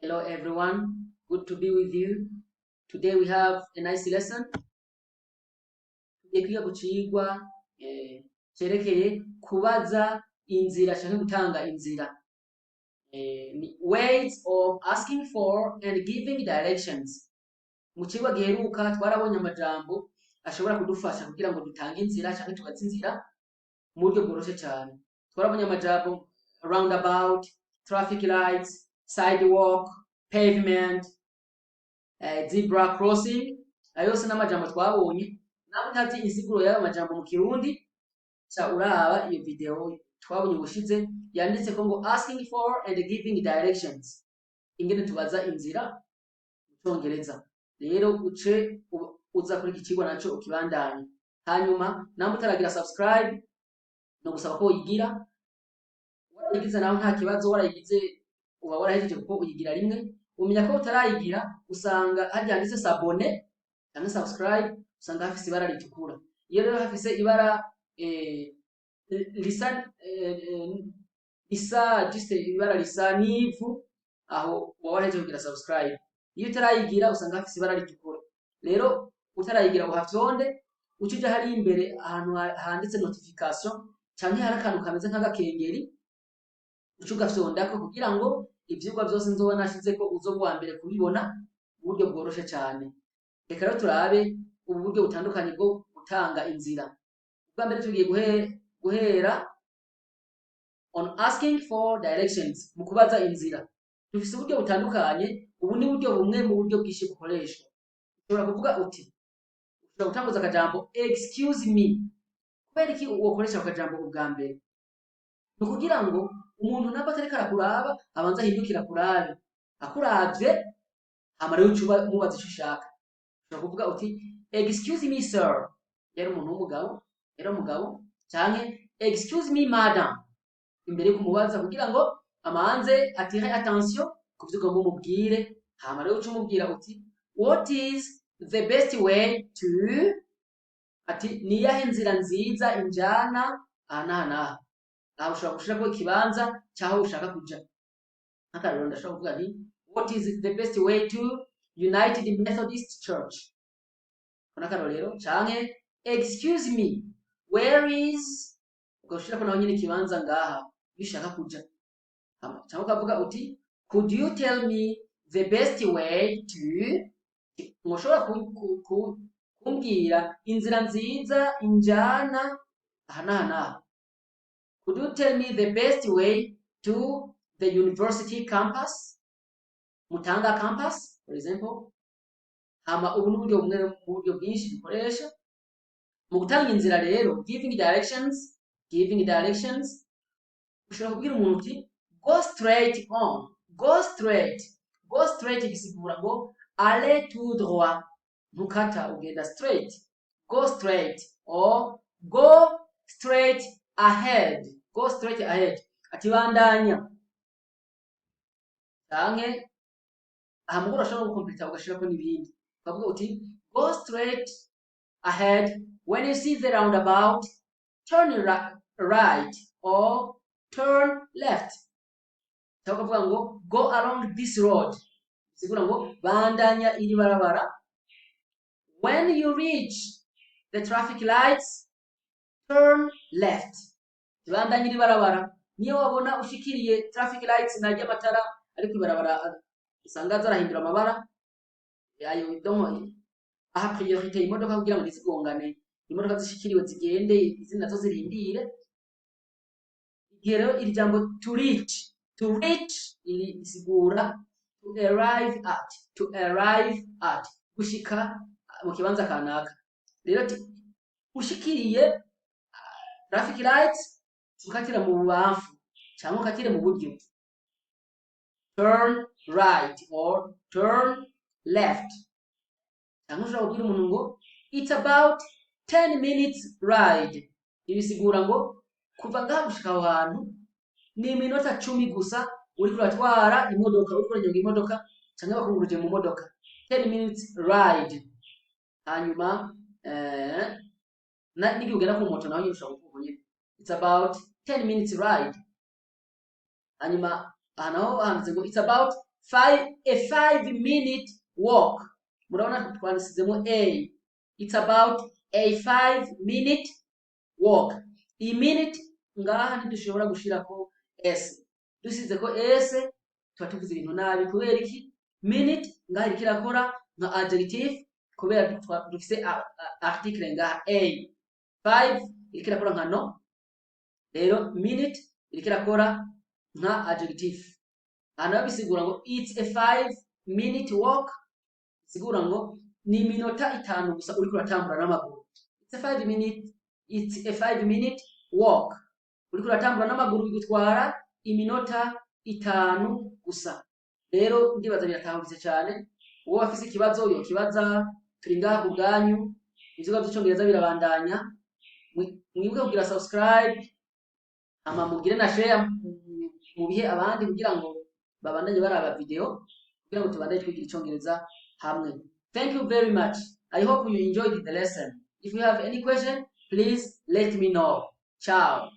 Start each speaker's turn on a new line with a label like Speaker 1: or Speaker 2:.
Speaker 1: Hello everyone, good to be with you. Today we have a nice lesson. Tugiye kwiga ku cigwa cerekeye kubaza inzira canke gutanga inzira. Ways of asking for and giving directions. Mu cigwa giheruka twarabonye amajambo ashobora kudufasha kugira ngo dutange inzira canke tubaze inzira mu buryo bworoshe cyane. Twarabonye amajambo roundabout, traffic lights, sidewalk, pavement, zebra crossing. Ayo yose n'amajambo twabonye. Nawe utazi insiguro y'ayo majambo mu Kirundi ca uraba iyo video twabonye ubushize yanditse ko ngo asking for and giving directions, ingene tubaza inzira mu Congereza. Rero uce uza kuri iki cigwa naco ukibandanye. Hanyuma namwe utaragira subscribe no gusaba ko uyigira, warayigize nawe nta kibazo, warayigize uba warahejeje kuko uyigira rimwe. Umenya ko utarayigira usanga hajya handitse s'abonner cyangwa subscribe, usanga hafise ibara ritukura. Iyo rero hafise ibara ibara risa n'ivu, aho uba warahejeje kugira subscribe. Iyo utarayigira usanga hafise ibara ritukura. Rero utarayigira uhafyonde ucija hari imbere ahantu handitse notification canke hari akantu kameze nk'agakengeri, uca ugafyondako kugira ngo ivyigwa vyose nzoba nashizeko uzoba uwa mbere kubibona mu buryo bworoshe cyane. Reka rero turabe ubu buryo butandukanye bwo gutanga inzira. Ubwa mbere tugiye guhera on asking for directions, mu kubaza inzira. Dufise uburyo butandukanye, ubu ni buryo bumwe mu buryo bwinshi bukoreshwa. Ushobora kuvuga uti, ushobora gutanguza akajambo excuse me. Kubera iki ukoresha akajambo ubwa mbere? Ni kugira ngo umuntu nabwo atariko arakuraba abanza ahindukira kurabe, akuravye hama rero ucuba mubaza ico ushaka. Ushobora kuvuga uti excuse me sir, yari umuntu w'umugabo, canke excuse me madam, imbere yo kumubaza kugira ngo amanze atire attention kuvyo ugomba umubwire. Hama rero uca umubwira uti what is the best way to, ati niyahe nzira nziza injana aha. Aho ushobora gushirako ikibanza cyaho ushaka kuja. Akarero ndashobora kuvuga nti what is the best way to United Methodist Church. Kuna akarero canke excuse me where is, ugashirako naho nyine ikibanza ngaha bishaka kuja. Cyangwa ukavuga uti could you tell me the best way to, mushobora kumbwira inzira nziza injana aha. Could you tell me the best way to the university campus? Mutanga campus, for example. Hama ubu n'uburyo bumwe mu buryo bwinshi dukoresha mu gutanga inzira. Rero giving directions, ushobora kubwira umuntu uti go straight on, go straight gisigura ngo aller tout droit, ntukata ugenda straight, go straight, or go straight ahead, ati bandanya. Canke ahamugura ashobora gukompleta ugashirako n'ibindi, ukavuga uti go straight ahead, when you see the roundabout turn right or turn left. Cyangwa ukavuga ngo go along this road, sigura ngo bandanya iri barabara. When you reach the traffic lights turn left, bandanya iri barabara. Niyo wabona ushikiriye traffic lights na ry'amatara ariko ibarabara usanga zarahindura amabara yayo, donc aha priorité imodoka kugira ngo ntizigongane, imodoka zishikiriwe zigende, izindi nazo zirindire. Igihe rero iri jambo to reach iri isigura to arrive at, gushika mu kibanza kanaka. Rero ushikiriye traffic lights ukatira mu bubamfu cyangwa ukatire mu buryo, turn right or turn left. Cyangwa ushobora kubwira umuntu ngo it's about 10 minutes ride, ibisigura ngo kuva ngaha gushika aho hantu ni iminota 10 gusa uriko uratwara imodoka, uriko uranyonga imodoka cyangwa bakunguruje mu modoka. 10 minutes ride. Hanyuma n'igihe ugenda ku moto naho nyine ushobora kuvuga nyine it's about 10 minutes ride. Hanyuma aha naho handitse ngo it's about a 5-minute walk. Murabona twandisizemo a. It's about a 5-minute walk. I minute ngaha ntidushobora gushirako s. Dusize ko s tuba tuvuze ibintu nabi kubera iki? Minute ngaha iriko irakora nka adjective kubera dufise article ngaha a. 5 iriko irakora nka no. Rero minute iriko irakora nka adjective. Hano bisigura ngo it's a 5-minute walk. Sigura ngo ni minota 5 gusa uriko uratambura n'amaguru. It's a 5-minute walk. Uriko uratambura n'amaguru bigutwara iminota 5 gusa. Rero ndibaza biratahutse cyane. Uwo afise ikibazo yo kibaza, turi ngaha ku bwanyu. Ivyigwa by'icongereza birabandanya. Mwibuke kugira subscribe, ama mugire na share mu bihe abandi kugira ngo babandanye baraba video kugira ngo tubandanye twigira icongereza hamwe. Thank you very much. I hope you enjoyed the lesson. If you have any question, please let me know. Ciao.